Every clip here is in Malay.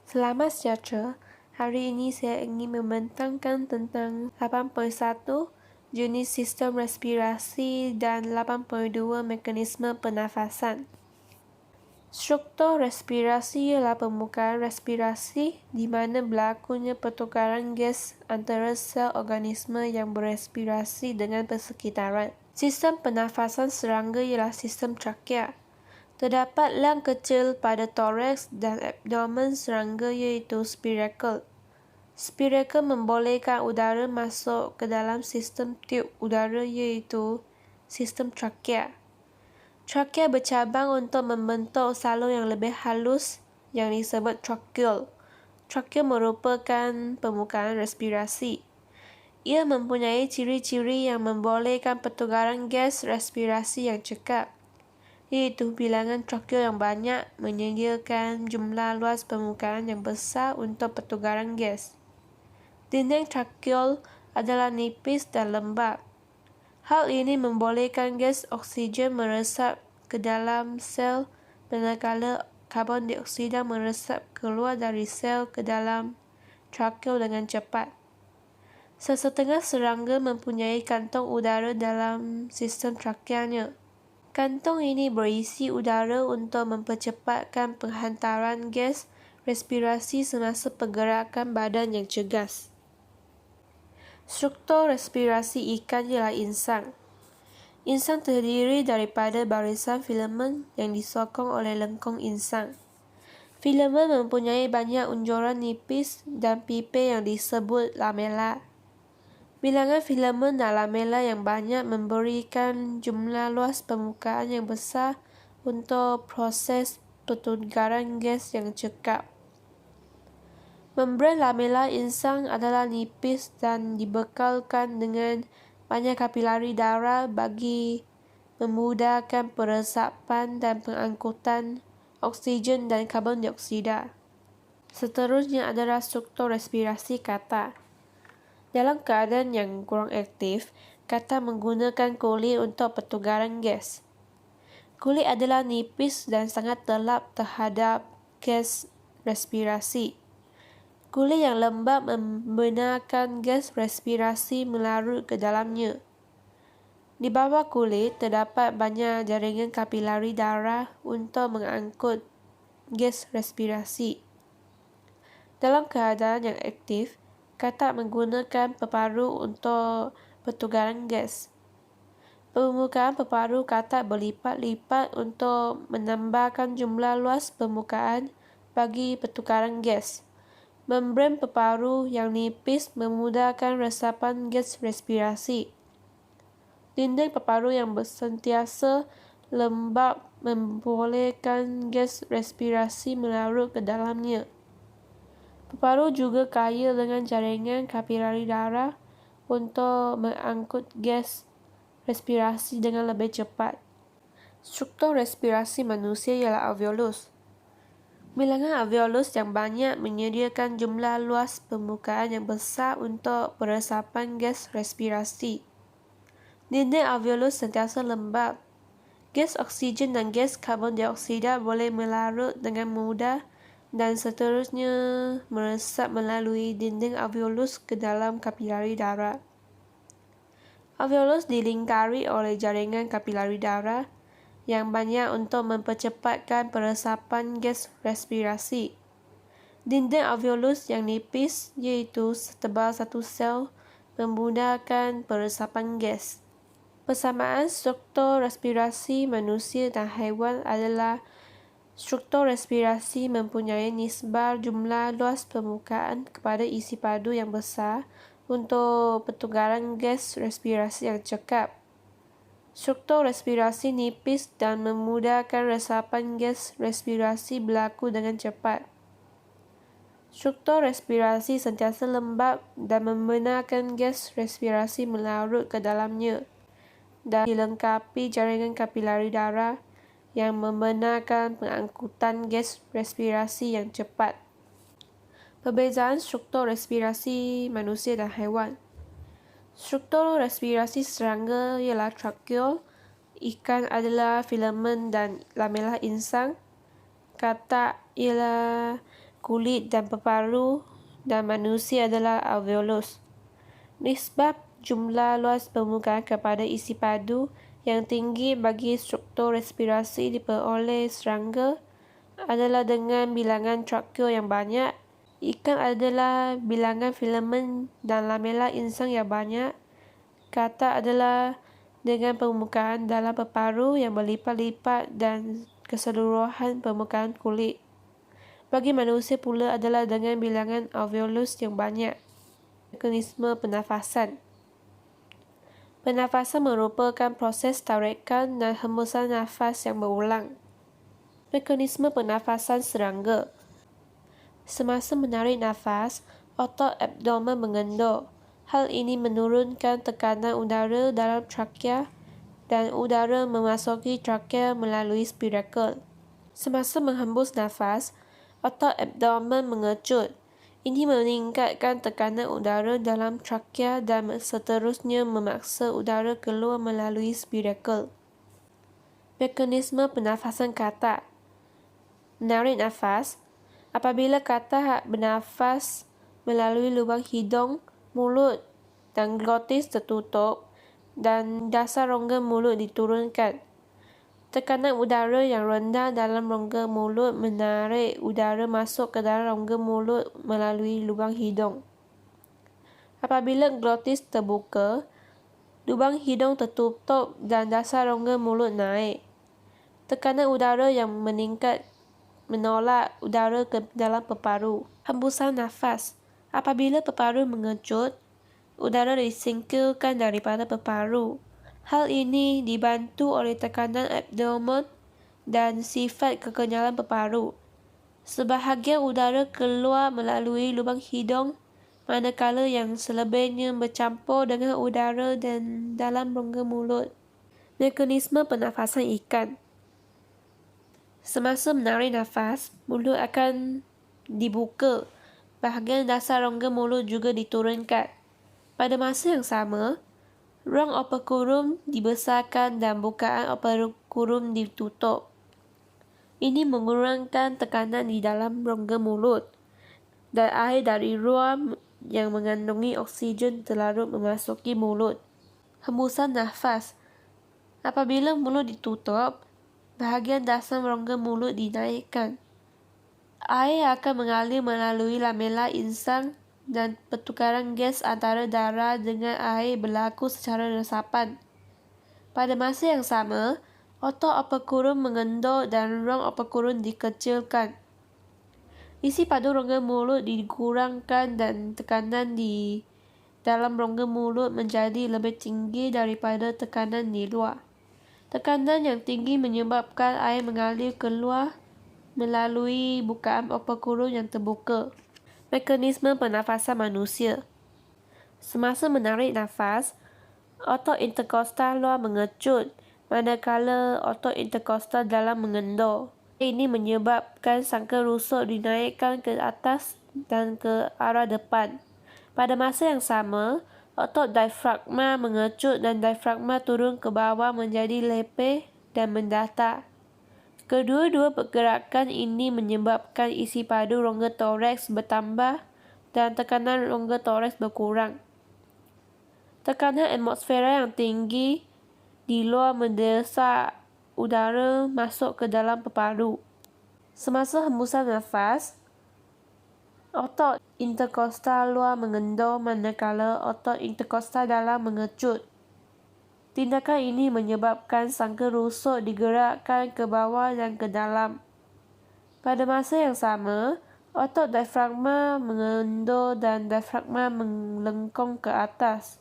Selamat sejahtera. Hari ini saya ingin membentangkan tentang 8.1 jenis sistem respirasi dan 8.2 mekanisme pernafasan. Struktur respirasi ialah permukaan respirasi di mana berlakunya pertukaran gas antara sel organisme yang berrespirasi dengan persekitaran. Sistem pernafasan serangga ialah sistem trakea. Terdapat lem kecil pada toraks dan abdomen serangga iaitu spiracle. Spiracle membolehkan udara masuk ke dalam sistem tiub udara iaitu sistem trakea. Trakea bercabang untuk membentuk salur yang lebih halus yang disebut tracheal. Trakea merupakan permukaan respirasi. Ia mempunyai ciri-ciri yang membolehkan pertukaran gas respirasi yang cekap, iaitu bilangan tracheal yang banyak menyediakan jumlah luas permukaan yang besar untuk pertukaran gas. Dinding tracheal adalah nipis dan lembab. Hal ini membolehkan gas oksigen meresap ke dalam sel manakala karbon dioksida meresap keluar dari sel ke dalam tracheal dengan cepat. Sesetengah serangga mempunyai kantong udara dalam sistem trakeanya. Kantong ini berisi udara untuk mempercepatkan penghantaran gas respirasi semasa pergerakan badan yang cegas. Struktur respirasi ikan ialah insang. Insang terdiri daripada barisan filamen yang disokong oleh lengkung insang. Filamen mempunyai banyak unjuran nipis dan pipih yang disebut lamela. Bilangan filamen dan lamela yang banyak memberikan jumlah luas permukaan yang besar untuk proses pertukaran gas yang cekap. Membran lamela insang adalah nipis dan dibekalkan dengan banyak kapilari darah bagi memudahkan peresapan dan pengangkutan oksigen dan karbon dioksida. Seterusnya adalah struktur respirasi kata. Dalam keadaan yang kurang aktif, kata menggunakan kulit untuk pertukaran gas. Kulit adalah nipis dan sangat telap terhadap gas respirasi. Kulit yang lembab membenarkan gas respirasi melarut ke dalamnya. Di bawah kulit terdapat banyak jaringan kapilari darah untuk mengangkut gas respirasi. Dalam keadaan yang aktif, katak menggunakan peparuh untuk pertukaran gas. Permukaan peparuh katak berlipat-lipat untuk menambahkan jumlah luas permukaan bagi pertukaran gas. Membran peparuh yang nipis memudahkan resapan gas respirasi. Dinding peparuh yang sentiasa lembab membolehkan gas respirasi melarut ke dalamnya. Peparuh juga kaya dengan jaringan kapilari darah untuk mengangkut gas respirasi dengan lebih cepat. Struktur respirasi manusia ialah alveolus. Bilangan alveolus yang banyak menyediakan jumlah luas permukaan yang besar untuk peresapan gas respirasi. Dinding alveolus sentiasa lembab. Gas oksigen dan gas karbon dioksida boleh melarut dengan mudah dan seterusnya meresap melalui dinding alveolus ke dalam kapilari darah. Alveolus dilingkari oleh jaringan kapilari darah yang banyak untuk mempercepatkan peresapan gas respirasi. Dinding alveolus yang nipis iaitu setebal satu sel memudahkan peresapan gas. Persamaan struktur respirasi manusia dan haiwan adalah struktur respirasi mempunyai nisbah jumlah luas permukaan kepada isi padu yang besar untuk pertukaran gas respirasi yang cekap. Struktur respirasi nipis dan memudahkan resapan gas respirasi berlaku dengan cepat. Struktur respirasi sentiasa lembab dan membenarkan gas respirasi melarut ke dalamnya dan dilengkapi jaringan kapilari darah yang membenarkan pengangkutan gas respirasi yang cepat. Perbezaan struktur respirasi manusia dan haiwan. Struktur respirasi serangga ialah tracheal, ikan adalah filamen dan lamela insang, katak ialah kulit dan peparu dan manusia adalah alveolus. Nisbah jumlah luas permukaan kepada isi padu yang tinggi bagi struktur respirasi diperoleh serangga adalah dengan bilangan trakeo yang banyak. Ikan adalah bilangan filamen dan lamela insang yang banyak. Katak adalah dengan permukaan dalam peparu yang berlipat-lipat dan keseluruhan permukaan kulit. Bagi manusia pula adalah dengan bilangan alveolus yang banyak. Mekanisme pernafasan. Pernafasan merupakan proses tarikan dan hembusan nafas yang berulang. Mekanisme pernafasan serangga. Semasa menarik nafas, otot abdomen mengendor. Hal ini menurunkan tekanan udara dalam trakea dan udara memasuki trakea melalui spirakel. Semasa menghembus nafas, otot abdomen mengecut. Ini meningkatkan tekanan udara dalam trakea dan seterusnya memaksa udara keluar melalui spirakel. Mekanisme pernafasan katak. Menarik nafas. Apabila katak bernafas melalui lubang hidung, mulut dan glotis tertutup dan dasar rongga mulut diturunkan. Tekanan udara yang rendah dalam rongga mulut menarik udara masuk ke dalam rongga mulut melalui lubang hidung. Apabila glotis terbuka, lubang hidung tertutup dan dasar rongga mulut naik. Tekanan udara yang meningkat menolak udara ke dalam peparu. Hembusan nafas. Apabila peparu mengecut, udara disingkirkan daripada peparu. Hal ini dibantu oleh tekanan abdomen dan sifat kekenyalan peparu. Sebahagian udara keluar melalui lubang hidung, manakala yang selebihnya bercampur dengan udara dan dalam rongga mulut. Mekanisme pernafasan ikan. Semasa menarik nafas, mulut akan dibuka. Bahagian dasar rongga mulut juga diturunkan. Pada masa yang sama, ruang operculum dibesarkan dan bukaan operculum ditutup. Ini mengurangkan tekanan di dalam rongga mulut dan air dari ruang yang mengandungi oksigen terlarut memasuki mulut. Hembusan nafas. Apabila mulut ditutup, bahagian dasar rongga mulut dinaikkan. Air akan mengalir melalui lamela insang dan pertukaran gas antara darah dengan air berlaku secara resapan. Pada masa yang sama, otot operculum mengendor dan ruang operculum dikecilkan. Isi padu rongga mulut dikurangkan dan tekanan di dalam rongga mulut menjadi lebih tinggi daripada tekanan di luar. Tekanan yang tinggi menyebabkan air mengalir keluar melalui bukaan operculum yang terbuka. Mekanisme pernafasan manusia. Semasa menarik nafas, otot interkostal luar mengecut, manakala otot interkostal dalam mengendor. Ini menyebabkan sangka rusuk dinaikkan ke atas dan ke arah depan. Pada masa yang sama, otot diafragma mengecut dan diafragma turun ke bawah menjadi lepeh dan mendatar. Kedua-dua pergerakan ini menyebabkan isi padu rongga toraks bertambah dan tekanan rongga toraks berkurang. Tekanan atmosfera yang tinggi di luar mendesak udara masuk ke dalam peparu. Semasa hembusan nafas, otot interkostal luar mengendor manakala otot interkostal dalam mengecut. Tindakan ini menyebabkan sangka rusuk digerakkan ke bawah dan ke dalam. Pada masa yang sama, otot diafragma mengendor dan diafragma melengkung ke atas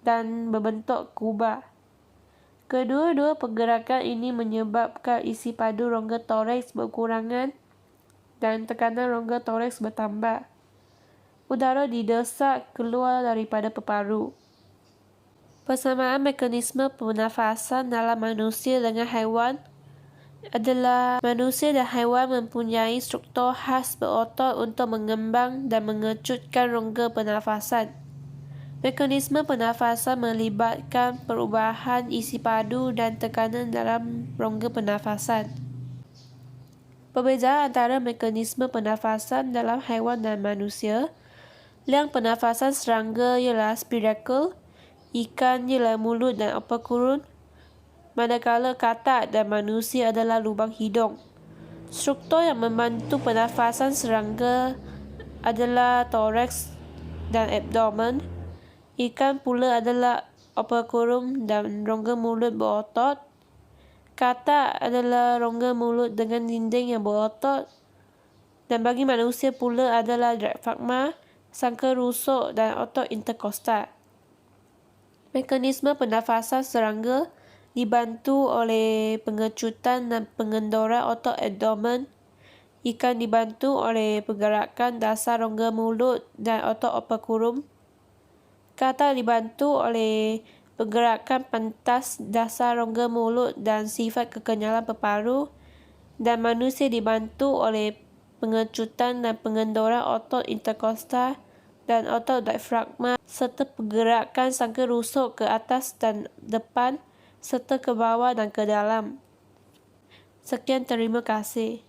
dan berbentuk kubah. Kedua-dua pergerakan ini menyebabkan isi padu rongga toraks berkurangan dan tekanan rongga toraks bertambah. Udara didesak keluar daripada peparu. Persamaan mekanisme pernafasan dalam manusia dengan haiwan adalah manusia dan haiwan mempunyai struktur khas berotot untuk mengembang dan mengecutkan rongga pernafasan. Mekanisme pernafasan melibatkan perubahan isi padu dan tekanan dalam rongga pernafasan. Perbezaan antara mekanisme pernafasan dalam haiwan dan manusia. Liang pernafasan serangga ialah spiracle, ikan ialah mulut dan operculum, manakala katak dan manusia adalah lubang hidung. Struktur yang membantu pernafasan serangga adalah thorax dan abdomen. Ikan pula adalah operculum dan rongga mulut berotot. Katak adalah rongga mulut dengan dinding yang berotot. Dan bagi manusia pula adalah diafragma, sangka rusuk dan otot interkostal. Mekanisme pernafasan serangga dibantu oleh pengecutan dan pengendoran otot abdomen. Ikan dibantu oleh pergerakan dasar rongga mulut dan otot operculum. Katak dibantu oleh pergerakan pentas dasar rongga mulut dan sifat kekenyalan peparu, dan manusia dibantu oleh pengecutan dan pengendoran otot interkostal dan otot diafragma serta pergerakan sangka rusuk ke atas dan depan serta ke bawah dan ke dalam. Sekian, terima kasih.